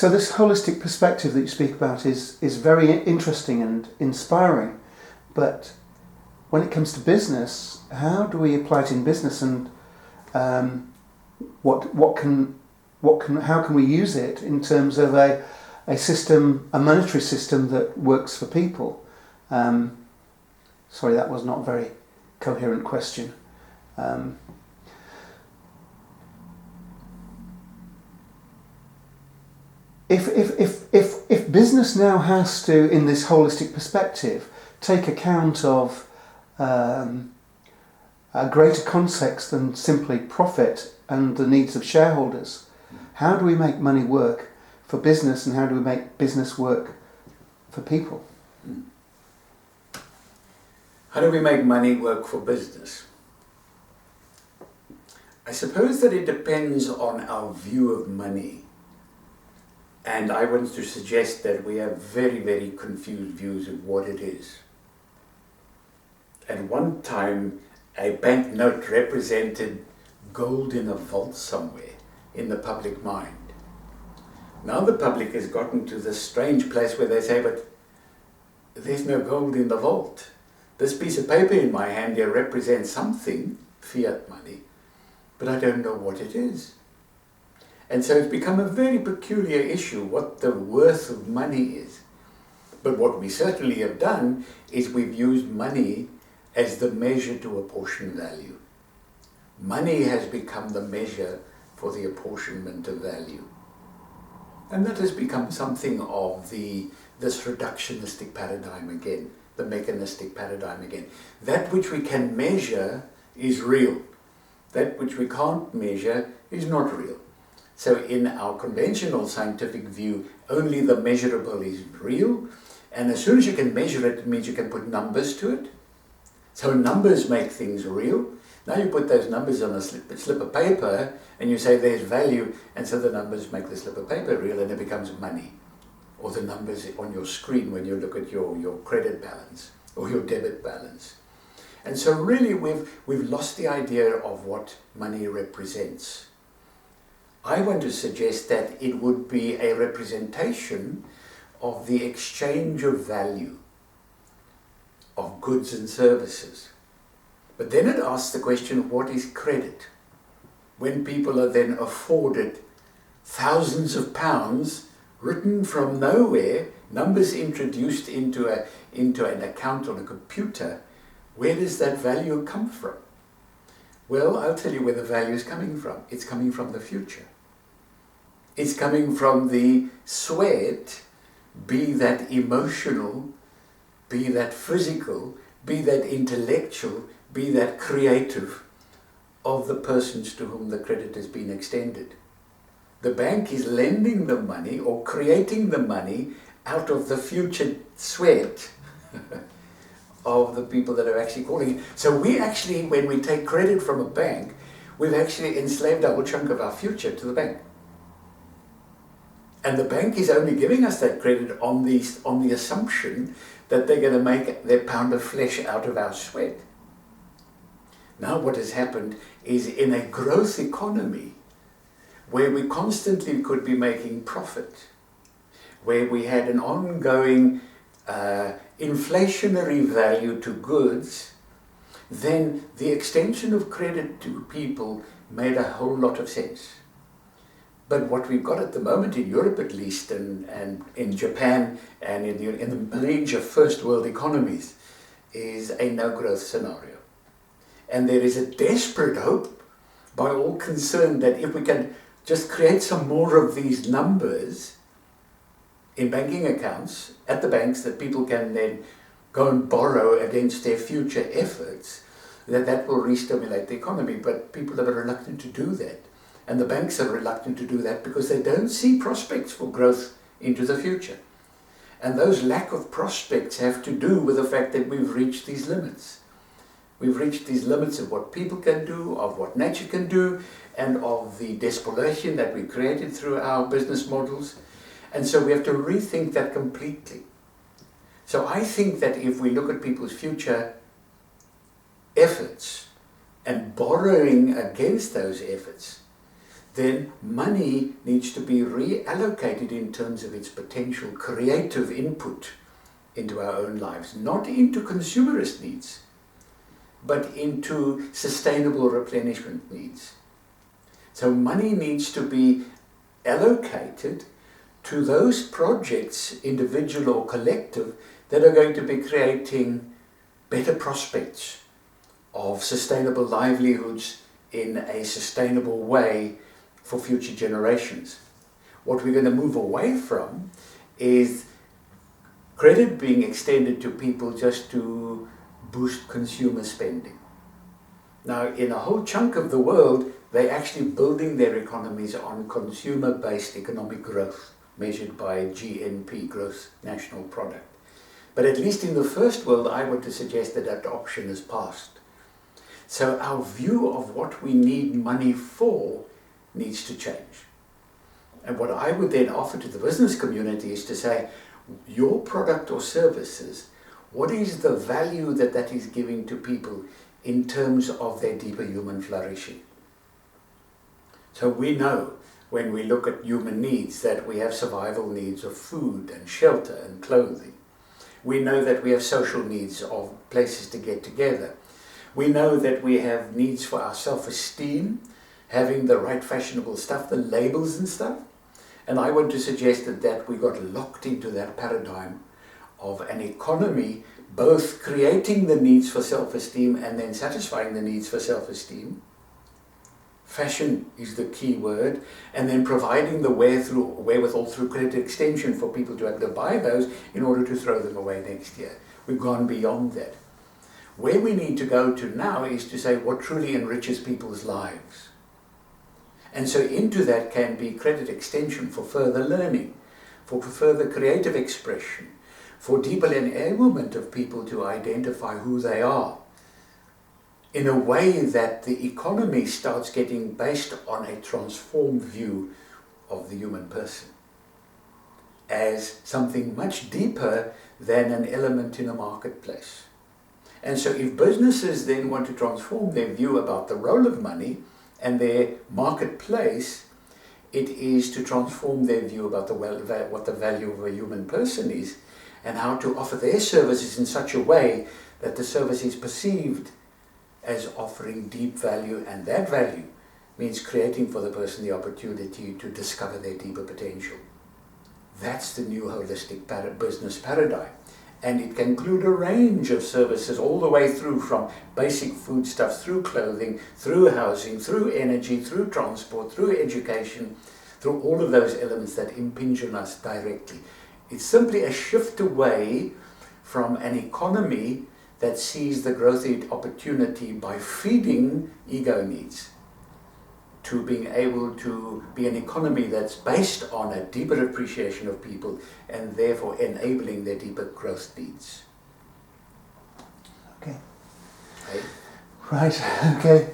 So this holistic perspective that you speak about is very interesting and inspiring, but when it comes to business, how do we apply it in business, and how can we use it in terms of a system, a monetary system that works for people? Sorry, that was not a very coherent question. If business now has to, in this holistic perspective, take account of a greater context than simply profit and the needs of shareholders, how do we make money work for business, and how do we make business work for people? How do we make money work for business? I suppose that it depends on our view of money. And I want to suggest that we have very, very confused views of what it is. At one time, a banknote represented gold in a vault somewhere in the public mind. Now the public has gotten to this strange place where they say, but there's no gold in the vault. This piece of paper in my hand here represents something, fiat money, but I don't know what it is. And so it's become a very peculiar issue what the worth of money is. But what we certainly have done is we've used money as the measure to apportion value. Money has become the measure for the apportionment of value. And that has become something of this reductionistic paradigm again, the mechanistic paradigm again. That which we can measure is real. That which we can't measure is not real. So in our conventional scientific view, only the measurable is real, and as soon as you can measure it, it means you can put numbers to it. So numbers make things real. Now you put those numbers on a slip of paper, and you say there's value, and so the numbers make the slip of paper real, and it becomes money. Or the numbers on your screen when you look at your credit balance, or your debit balance. And so really we've lost the idea of what money represents. I want to suggest that it would be a representation of the exchange of value of goods and services. But then it asks the question, what is credit? When people are then afforded thousands of pounds written from nowhere, numbers introduced into an account on a computer, where does that value come from? Well, I'll tell you where the value is coming from. It's coming from the future. It's coming from the sweat, be that emotional, be that physical, be that intellectual, be that creative, of the persons to whom the credit has been extended. The bank is lending the money or creating the money out of the future sweat of the people that are actually calling it. So we actually, when we take credit from a bank, we've actually enslaved a whole chunk of our future to the bank. And the bank is only giving us that credit on the assumption that they're going to make their pound of flesh out of our sweat. Now what has happened is, in a growth economy, where we constantly could be making profit, where we had an ongoing inflationary value to goods, then the extension of credit to people made a whole lot of sense. But what we've got at the moment, in Europe at least, and in Japan, and in the major first world economies, is a no-growth scenario. And there is a desperate hope by all concerned that if we can just create some more of these numbers in banking accounts at the banks that people can then go and borrow against their future efforts, that will re-stimulate the economy. But people are reluctant to do that. And the banks are reluctant to do that because they don't see prospects for growth into the future. And those lack of prospects have to do with the fact that we've reached these limits. We've reached these limits of what people can do, of what nature can do, and of the desperation that we created through our business models. And so we have to rethink that completely. So I think that if we look at people's future efforts and borrowing against those efforts, then money needs to be reallocated in terms of its potential creative input into our own lives, not into consumerist needs, but into sustainable replenishment needs. So money needs to be allocated to those projects, individual or collective, that are going to be creating better prospects of sustainable livelihoods in a sustainable way for future generations. What we're going to move away from is credit being extended to people just to boost consumer spending. Now, in a whole chunk of the world, they're actually building their economies on consumer-based economic growth, measured by GNP, gross national product. But at least in the first world, I want to suggest that that option is past. So our view of what we need money for needs to change. And what I would then offer to the business community is to say, your product or services, what is the value that that is giving to people in terms of their deeper human flourishing? So we know when we look at human needs that we have survival needs of food and shelter and clothing. We know that we have social needs of places to get together. We know that we have needs for our self-esteem, having the right fashionable stuff, the labels and stuff. And I want to suggest that we got locked into that paradigm of an economy both creating the needs for self-esteem and then satisfying the needs for self-esteem. Fashion is the key word, and then providing the wherewithal through credit extension for people to have to buy those in order to throw them away next year. We've gone beyond that. Where we need to go to now is to say what truly enriches people's lives. And so into that can be credit extension for further learning, for further creative expression, for deeper enablement of people to identify who they are, in a way that the economy starts getting based on a transformed view of the human person as something much deeper than an element in a marketplace. And so if businesses then want to transform their view about the role of money and their marketplace, it is to transform their view about what the value of a human person is and how to offer their services in such a way that the service is perceived as offering deep value, and that value means creating for the person the opportunity to discover their deeper potential. That's the new holistic business paradigm. And it can include a range of services all the way through, from basic foodstuffs, through clothing, through housing, through energy, through transport, through education, through all of those elements that impinge on us directly. It's simply a shift away from an economy that sees the growth opportunity by feeding ego needs, to being able to be an economy that's based on a deeper appreciation of people and therefore enabling their deeper growth needs. Okay. Okay. Right, okay.